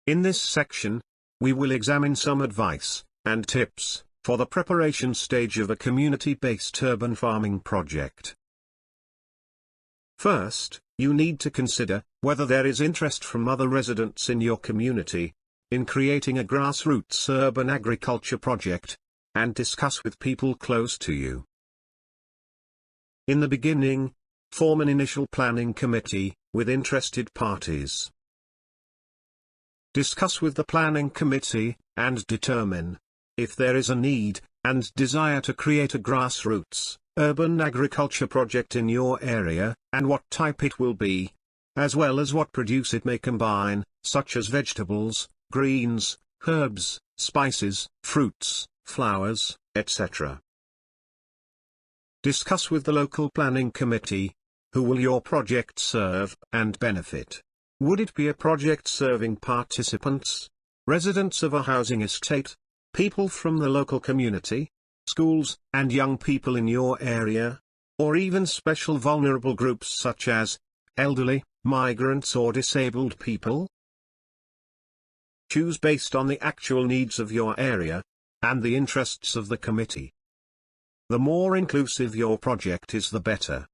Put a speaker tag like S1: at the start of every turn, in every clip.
S1: In this section, we will examine some advice and tips for the preparation stage of a community-based urban farming project. First, you need to consider whether there is interest from other residents in your community in creating a grassroots urban agriculture project, and discuss with people close to you. In the beginning, form an initial planning committee with interested parties. Discuss with the planning committee and determine if there is a need and desire to create a grassroots urban agriculture project in your area, and what type it will be, as well as what produce it may combine, such as vegetables, greens, herbs, spices, fruits, flowers, etc. Discuss with the local planning committee, who will your project serve and benefit. Would it be a project serving participants, residents of a housing estate, people from the local community, schools, and young people in your area, or even special vulnerable groups such as elderly, migrants or disabled people? Choose based on the actual needs of your area and the interests of the committee. The more inclusive your project is, the better.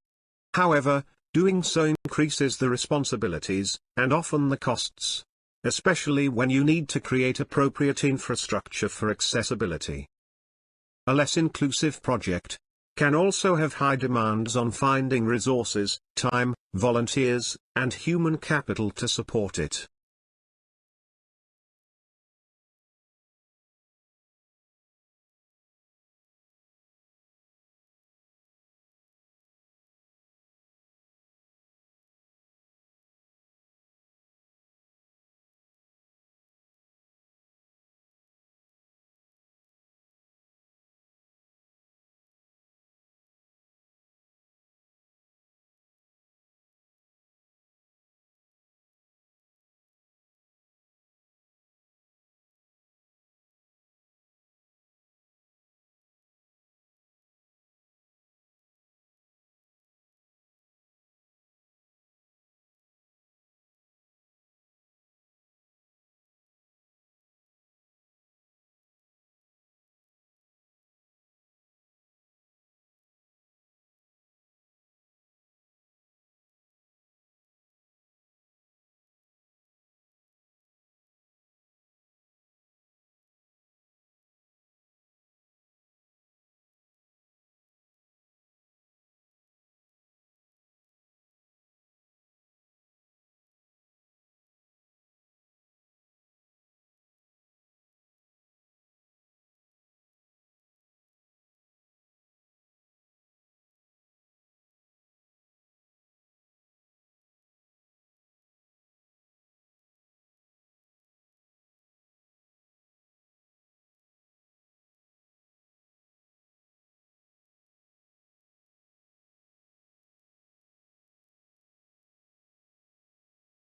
S1: However, doing so increases the responsibilities and often the costs, especially when you need to create appropriate infrastructure for accessibility. A less inclusive project can also have high demands on finding resources, time, volunteers, and human capital to support it.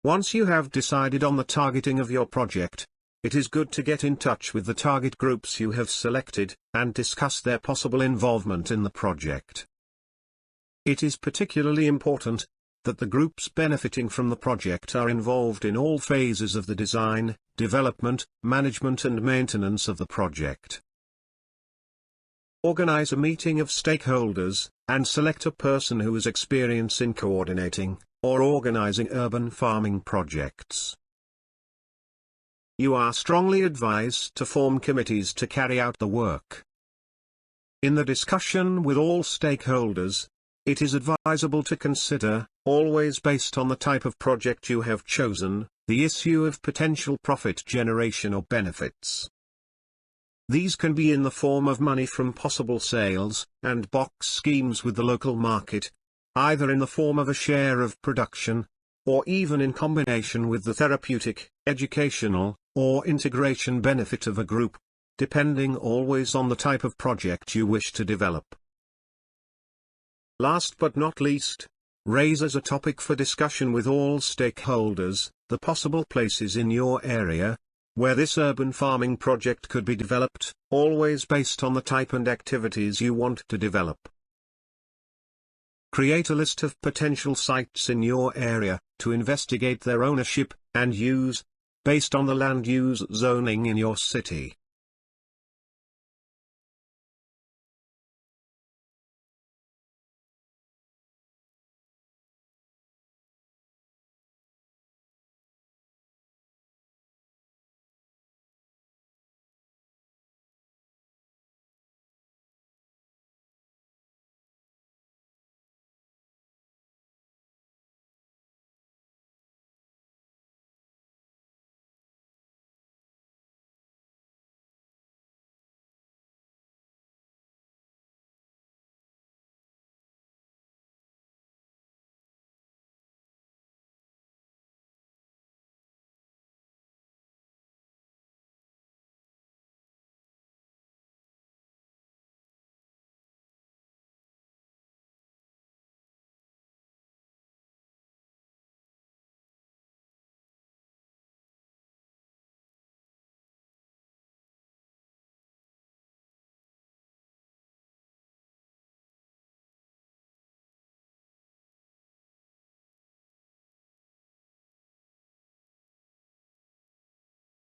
S1: Once you have decided on the targeting of your project, it is good to get in touch with the target groups you have selected, and discuss their possible involvement in the project. It is particularly important that the groups benefiting from the project are involved in all phases of the design, development, management and maintenance of the project. Organize a meeting of stakeholders, and select a person who has experience in coordinating or organizing urban farming projects. You are strongly advised to form committees to carry out the work. In the discussion with all stakeholders, it is advisable to consider, always based on the type of project you have chosen, the issue of potential profit generation or benefits. These can be in the form of money from possible sales, and box schemes with the local market, either in the form of a share of production, or even in combination with the therapeutic, educational, or integration benefit of a group, depending always on the type of project you wish to develop. Last but not least, raise as a topic for discussion with all stakeholders, the possible places in your area where this urban farming project could be developed, always based on the type and activities you want to develop. Create a list of potential sites in your area to investigate their ownership and use. based on the land use zoning in your city.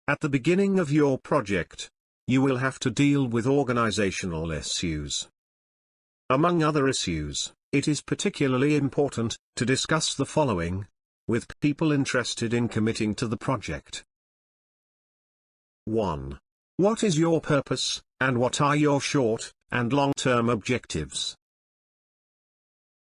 S1: At the beginning of your project, you will have to deal with organizational issues. Among other issues, it is particularly important to discuss the following with people interested in committing to the project. 1. What is your purpose, and what are your short and long-term objectives?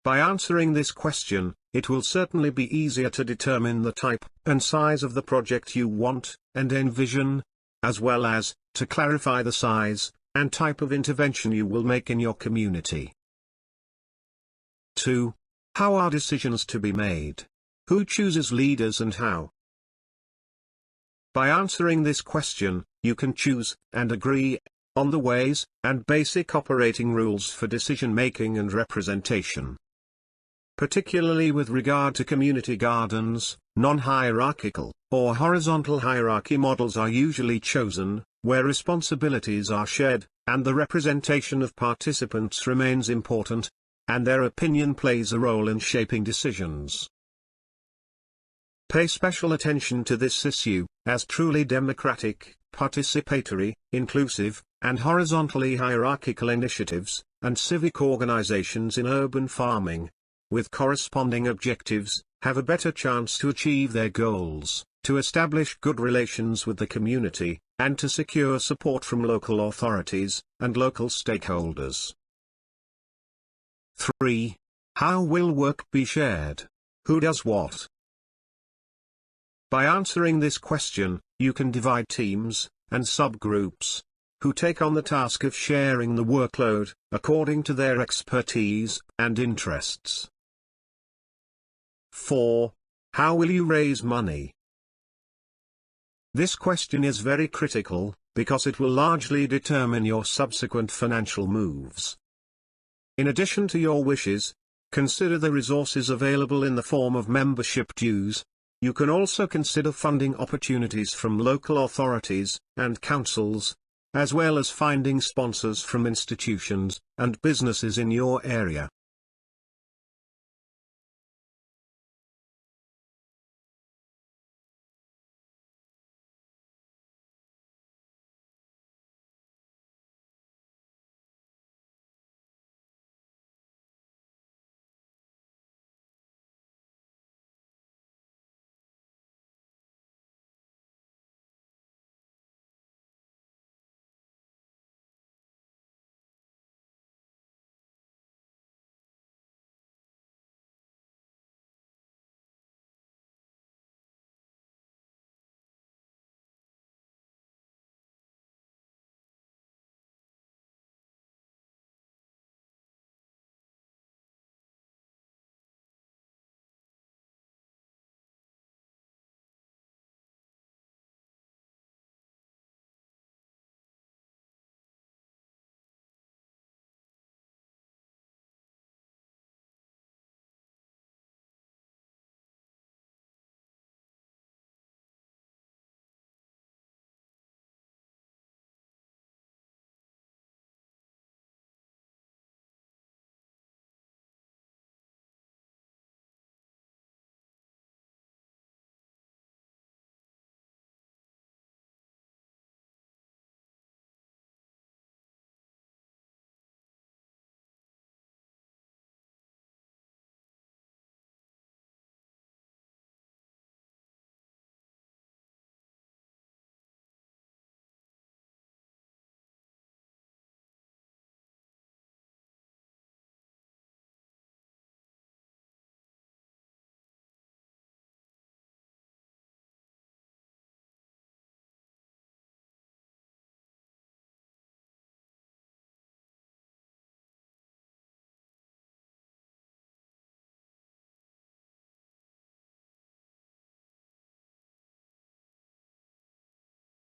S1: By answering this question, it will certainly be easier to determine the type and size of the project you want and envision, as well as to clarify the size and type of intervention you will make in your community. 2. How are decisions to be made? Who chooses leaders and how? By answering this question, you can choose and agree on the ways and basic operating rules for decision-making and representation. Particularly with regard to community gardens, non-hierarchical or horizontal hierarchy models are usually chosen, where responsibilities are shared, and the representation of participants remains important, and their opinion plays a role in shaping decisions. Pay special attention to this issue, as truly democratic, participatory, inclusive, and horizontally hierarchical initiatives, and civic organizations in urban farming, with corresponding objectives, have a better chance to achieve their goals, to establish good relations with the community, and to secure support from local authorities and local stakeholders. 3. How will work be shared? Who does what? By answering this question, you can divide teams and subgroups who take on the task of sharing the workload according to their expertise and interests. 4. How will you raise money? This question is very critical, because it will largely determine your subsequent financial moves. In addition to your wishes, consider the resources available in the form of membership dues. You can also consider funding opportunities from local authorities and councils, as well as finding sponsors from institutions and businesses in your area.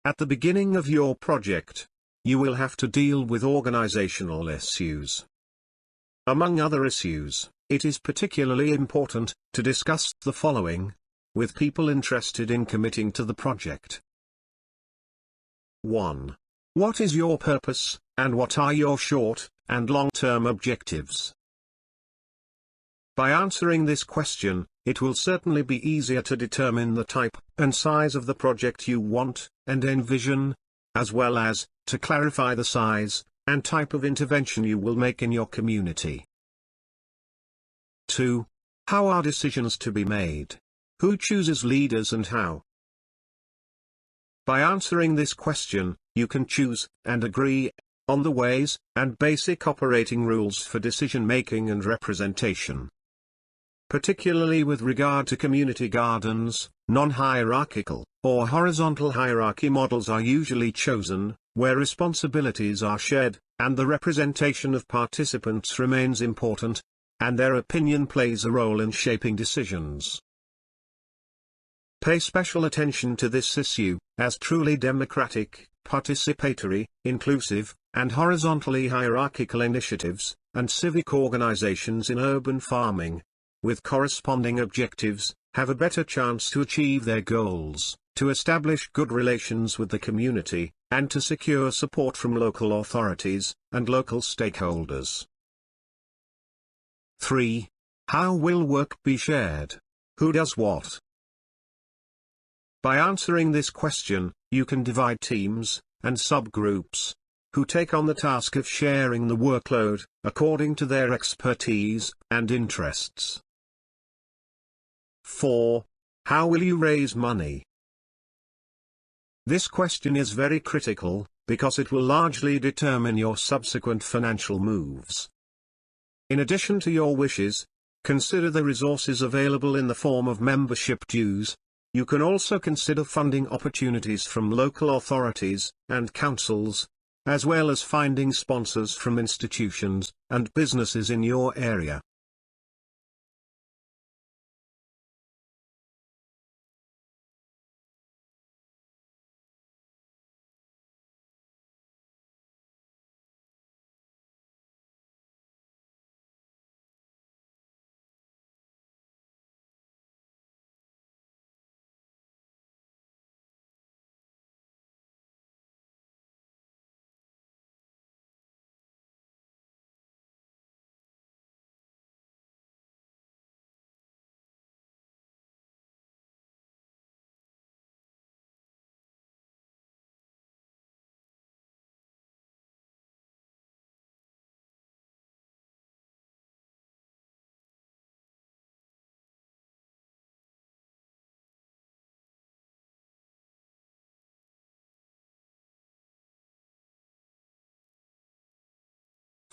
S1: At the beginning of your project, you will have to deal with organizational issues. Among other issues, it is particularly important to discuss the following with people interested in committing to the project. 1. What is your purpose, and what are your short and long-term objectives? By answering this question, it will certainly be easier to determine the type and size of the project you want and envision, as well as to clarify the size and type of intervention you will make in your community. 2. How are decisions to be made? Who chooses leaders and how? By answering this question, you can choose and agree on the ways and basic operating rules for decision-making and representation. Particularly with regard to community gardens, non-hierarchical or horizontal hierarchy models are usually chosen, where responsibilities are shared, and the representation of participants remains important, and their opinion plays a role in shaping decisions. Pay special attention to this issue, as truly democratic, participatory, inclusive, and horizontally hierarchical initiatives, and civic organizations in urban farming, with corresponding objectives, have a better chance to achieve their goals, to establish good relations with the community, and to secure support from local authorities and local stakeholders. 3. How will work be shared? Who does what? By answering this question, you can divide teams and subgroups who take on the task of sharing the workload according to their expertise and interests. 4. How will you raise money? This question is very critical, because it will largely determine your subsequent financial moves. In addition to your wishes, consider the resources available in the form of membership dues. You can also consider funding opportunities from local authorities and councils, as well as finding sponsors from institutions and businesses in your area.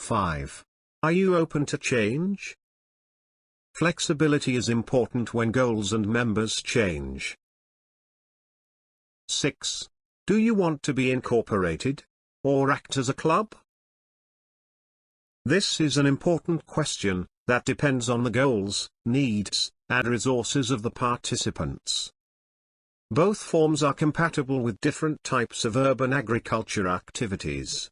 S1: '5. Are you open to change? Flexibility is important when goals and members change. 6. Do you want to be incorporated, or act as a club? This is an important question that depends on the goals, needs, and resources of the participants. Both forms are compatible with different types of urban agriculture activities.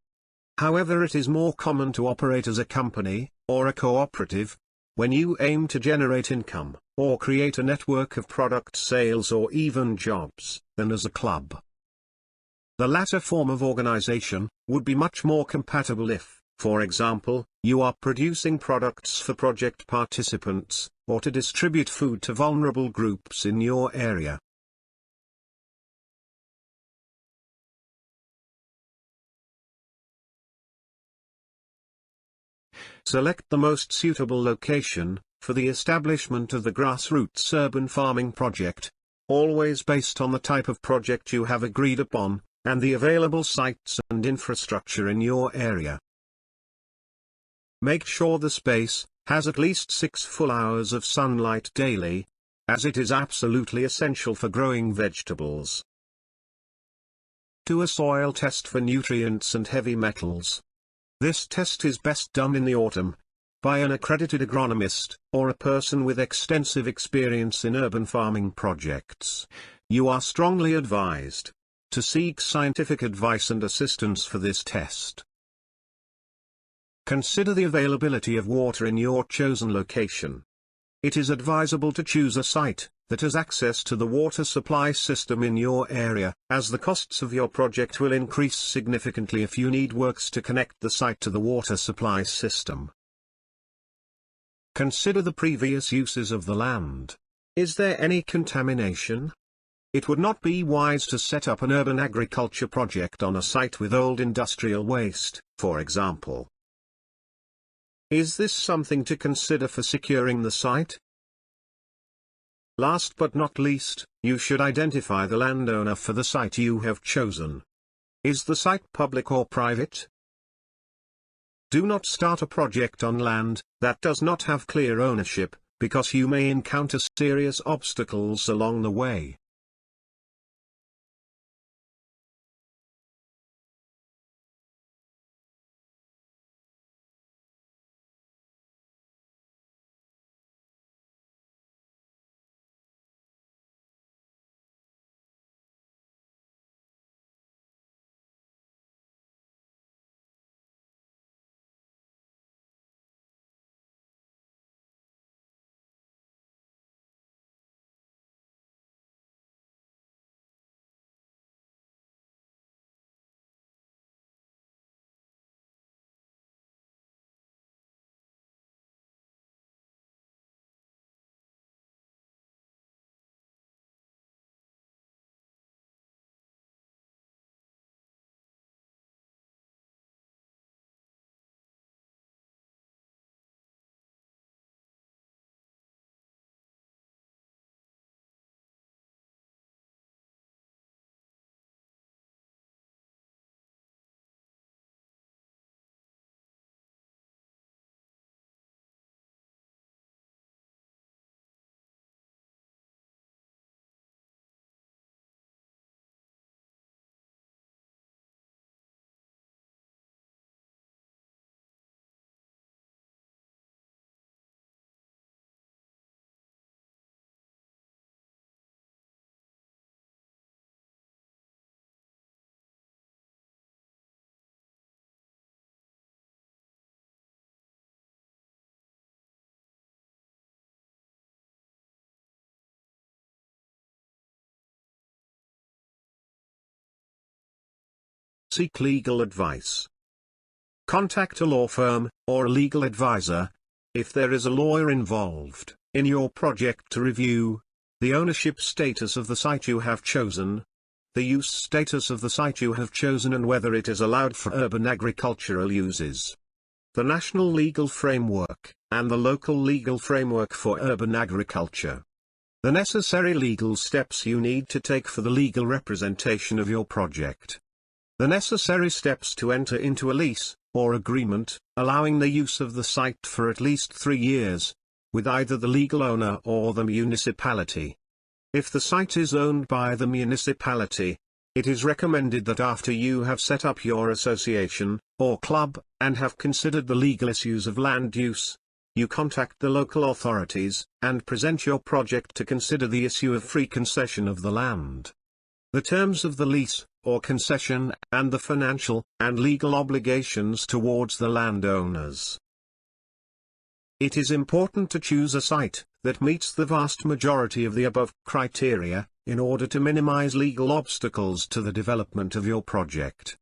S1: However, it is more common to operate as a company, or a cooperative, when you aim to generate income, or create a network of product sales or even jobs, than as a club. The latter form of organization would be much more compatible if, for example, you are producing products for project participants, or to distribute food to vulnerable groups in your area. Select the most suitable location for the establishment of the grassroots urban farming project, always based on the type of project you have agreed upon, and the available sites and infrastructure in your area. Make sure the space has at least 6 full hours of sunlight daily, as it is absolutely essential for growing vegetables. Do a soil test for nutrients and heavy metals. This test is best done in the autumn, by an accredited agronomist, or a person with extensive experience in urban farming projects. You are strongly advised to seek scientific advice and assistance for this test. Consider the availability of water in your chosen location. It is advisable to choose a site that has access to the water supply system in your area, as the costs of your project will increase significantly if you need works to connect the site to the water supply system. Consider the previous uses of the land. Is there any contamination? It would not be wise to set up an urban agriculture project on a site with old industrial waste, for example. Is this something to consider for securing the site? Last but not least, you should identify the landowner for the site you have chosen. Is the site public or private? Do not start a project on land that does not have clear ownership, because you may encounter serious obstacles along the way. Seek legal advice. Contact a law firm, or a legal advisor, if there is a lawyer involved, in your project to review the ownership status of the site you have chosen, the use status of the site you have chosen, and whether it is allowed for urban agricultural uses, the national legal framework, and the local legal framework for urban agriculture. The necessary legal steps you need to take for the legal representation of your project. The necessary steps to enter into a lease, or agreement, allowing the use of the site for at least 3 years, with either the legal owner or the municipality. If the site is owned by the municipality, it is recommended that after you have set up your association, or club, and have considered the legal issues of land use, you contact the local authorities, and present your project to consider the issue of free concession of the land. The terms of the lease, or concession, and the financial and legal obligations towards the landowners. It is important to choose a site that meets the vast majority of the above criteria, in order to minimize legal obstacles to the development of your project.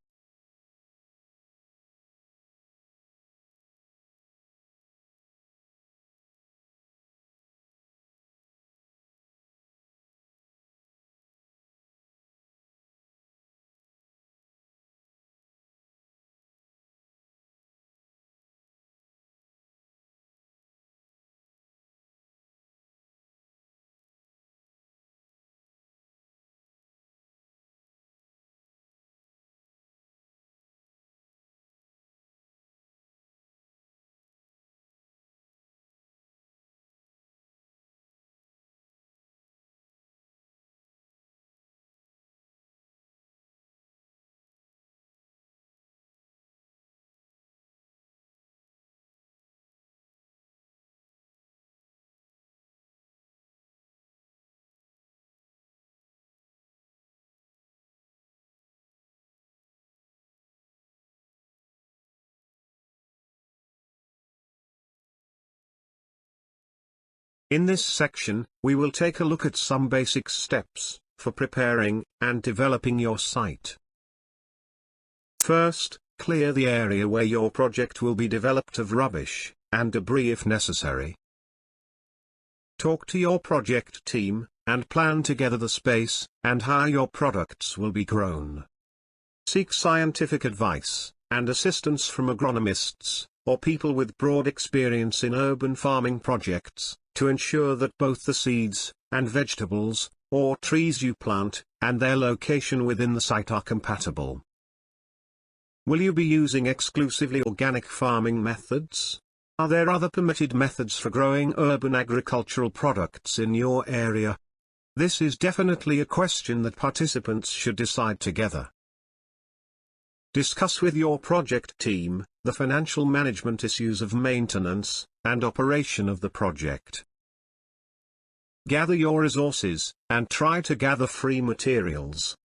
S1: In this section, we will take a look at some basic steps for preparing and developing your site. First, clear the area where your project will be developed of rubbish and debris if necessary. Talk to your project team and plan together the space and how your products will be grown. Seek scientific advice and assistance from agronomists or people with broad experience in urban farming projects to ensure that both the seeds and vegetables or trees you plant and their location within the site are compatible. Will you be using exclusively organic farming methods? Are there other permitted methods for growing urban agricultural products in your area? This is definitely a question that participants should decide together. Discuss with your project team the financial management issues of maintenance and operation of the project. Gather your resources and try to gather free materials.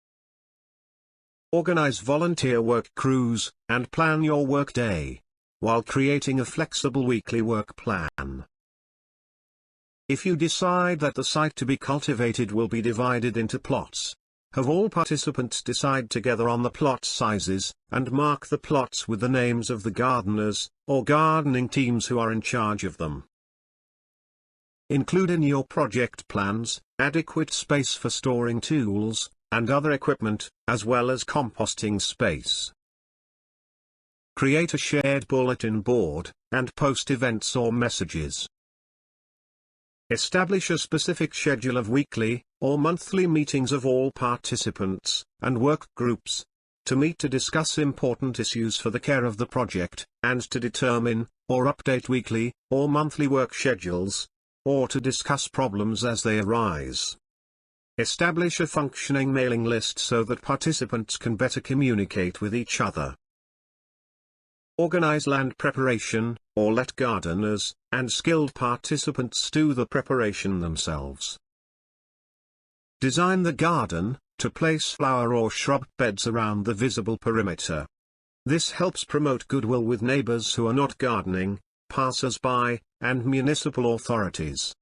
S1: Organize volunteer work crews and plan your workday while creating a flexible weekly work plan. If you decide that the site to be cultivated will be divided into plots, have all participants decide together on the plot sizes, and mark the plots with the names of the gardeners, or gardening teams who are in charge of them. Include in your project plans, adequate space for storing tools, and other equipment, as well as composting space. Create a shared bulletin board, and post events or messages. Establish a specific schedule of weekly or monthly meetings of all participants and work groups to meet to discuss important issues for the care of the project, and to determine or update weekly or monthly work schedules, or to discuss problems as they arise. Establish a functioning mailing list so that participants can better communicate with each other. Organize land preparation, or let gardeners and skilled participants do the preparation themselves. Design the garden to place flower or shrub beds around the visible perimeter. This helps promote goodwill with neighbors who are not gardening, passers-by, and municipal authorities.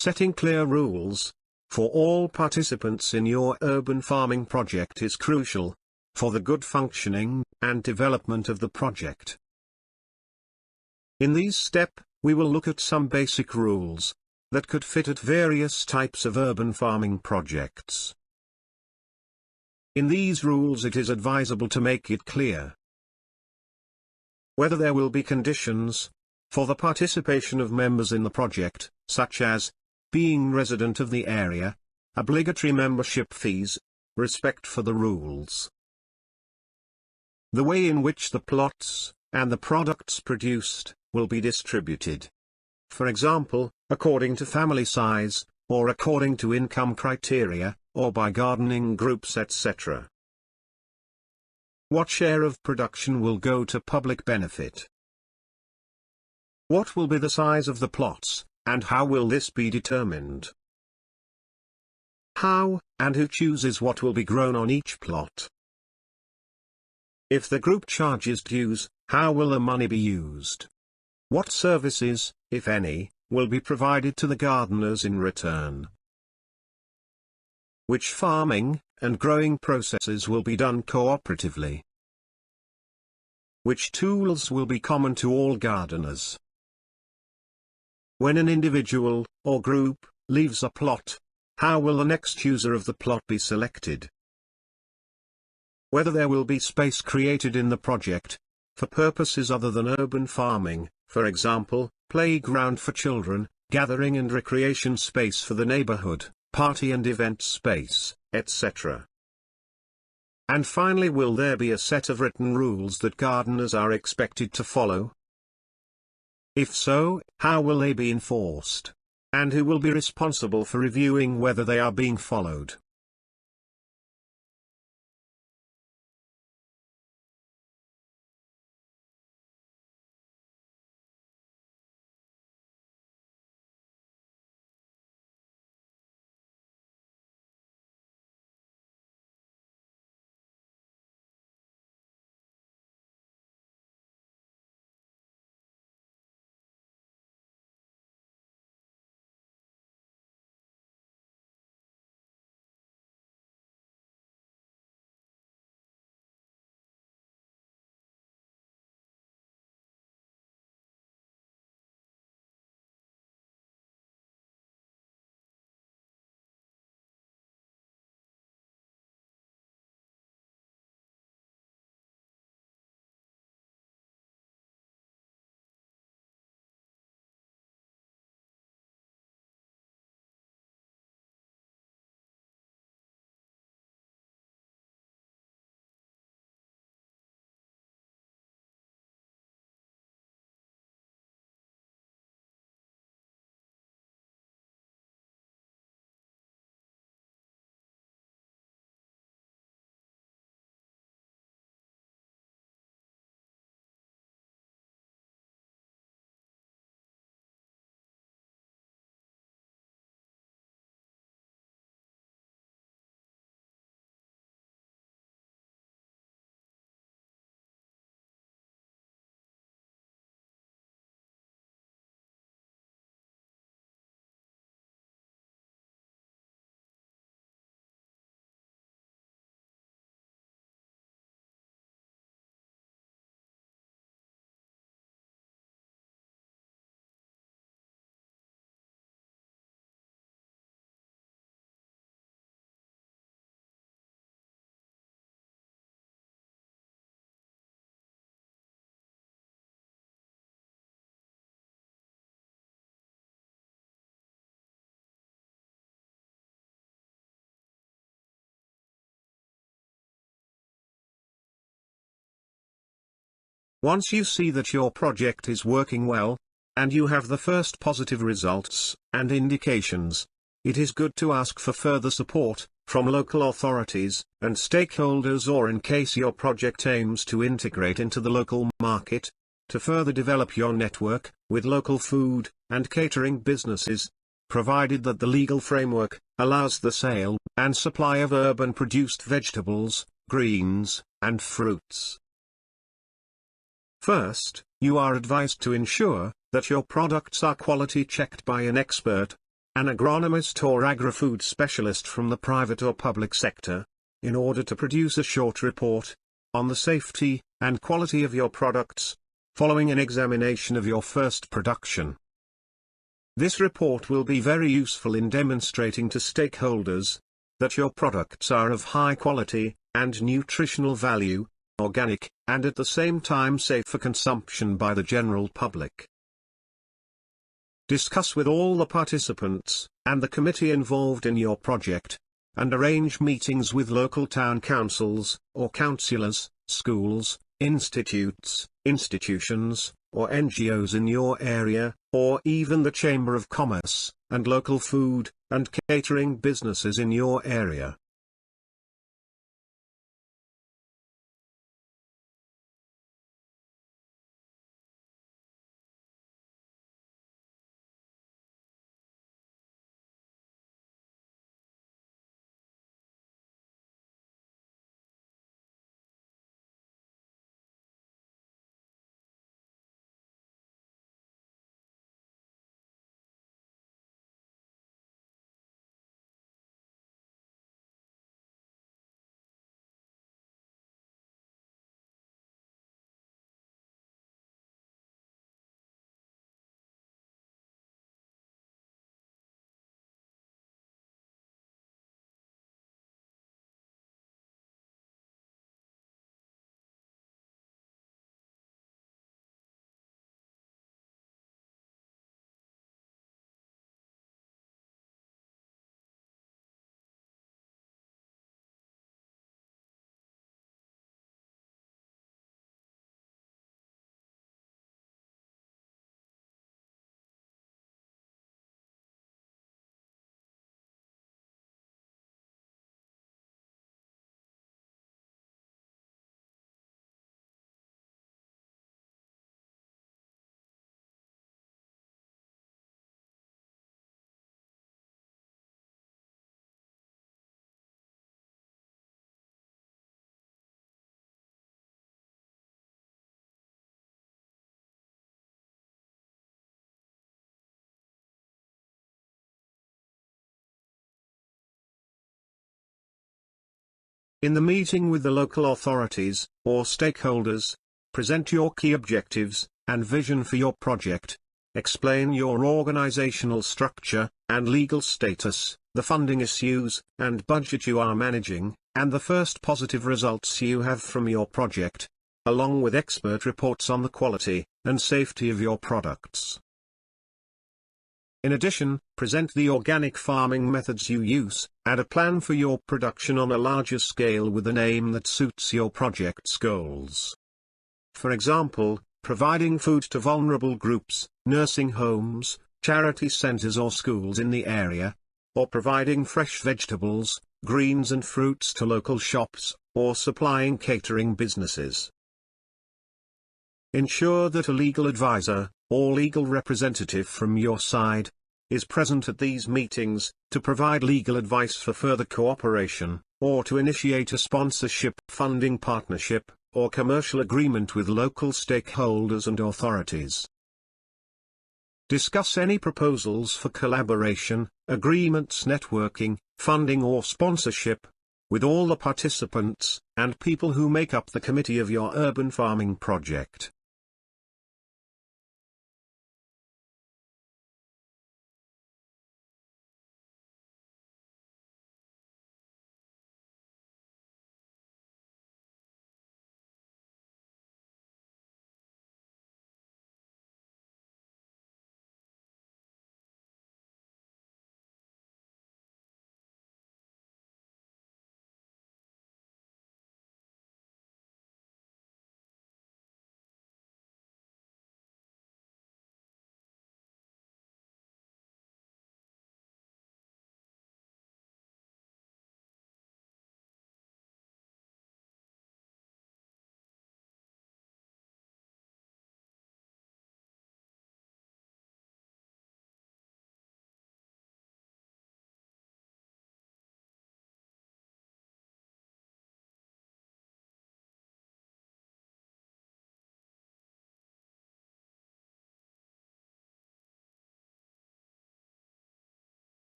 S1: Setting clear rules for all participants in your urban farming project is crucial for the good functioning and development of the project. In these steps, we will look at some basic rules that could fit at various types of urban farming projects. In these rules, it is advisable to make it clear whether there will be conditions for the participation of members in the project, such as being resident of the area, obligatory membership fees, respect for the rules, the way in which the plots and the products produced will be distributed. For example, according to family size, or according to income criteria, or by gardening groups, etc. What share of production will go to public benefit? What will be the size of the plots, and how will this be determined? How, and who chooses what will be grown on each plot? If the group charges dues, how will the money be used? What services, if any, will be provided to the gardeners in return? Which farming and growing processes will be done cooperatively? Which tools will be common to all gardeners? When an individual, or group, leaves a plot, how will the next user of the plot be selected? Whether there will be space created in the project for purposes other than urban farming, for example, playground for children, gathering and recreation space for the neighborhood, party and event space, etc. And finally, will there be a set of written rules that gardeners are expected to follow? If so, how will they be enforced? And who will be responsible for reviewing whether they are being followed? Once you see that your project is working well, and you have the first positive results and indications, it is good to ask for further support from local authorities and stakeholders, or in case your project aims to integrate into the local market, to further develop your network with local food and catering businesses, provided that the legal framework allows the sale and supply of urban produced vegetables, greens, and fruits. First, you are advised to ensure that your products are quality checked by an expert an agronomist or agri-food specialist from the private or public sector, in order to produce a short report on the safety and quality of your products, following an examination of your first production. This report will be very useful in demonstrating to stakeholders that your products are of high quality and nutritional value, organic, and at the same time safe for consumption by the general public. Discuss with all the participants and the committee involved in your project, and arrange meetings with local town councils or councillors, schools, institutes, institutions, or NGOs in your area, or even the Chamber of Commerce and local food and catering businesses in your area. In the meeting with the local authorities, or stakeholders, present your key objectives and vision for your project, explain your organizational structure and legal status, the funding issues and budget you are managing, and the first positive results you have from your project, along with expert reports on the quality and safety of your products. In addition, present the organic farming methods you use, and a plan for your production on a larger scale with an aim that suits your project's goals. For example, providing food to vulnerable groups, nursing homes, charity centers or schools in the area, or providing fresh vegetables, greens and fruits to local shops, or supplying catering businesses. Ensure that a legal advisor, or legal representative from your side, is present at these meetings, to provide legal advice for further cooperation, or to initiate a sponsorship, funding partnership, or commercial agreement with local stakeholders and authorities. Discuss any proposals for collaboration, agreements, networking, funding or sponsorship, with all the participants and people who make up the committee of your urban farming project.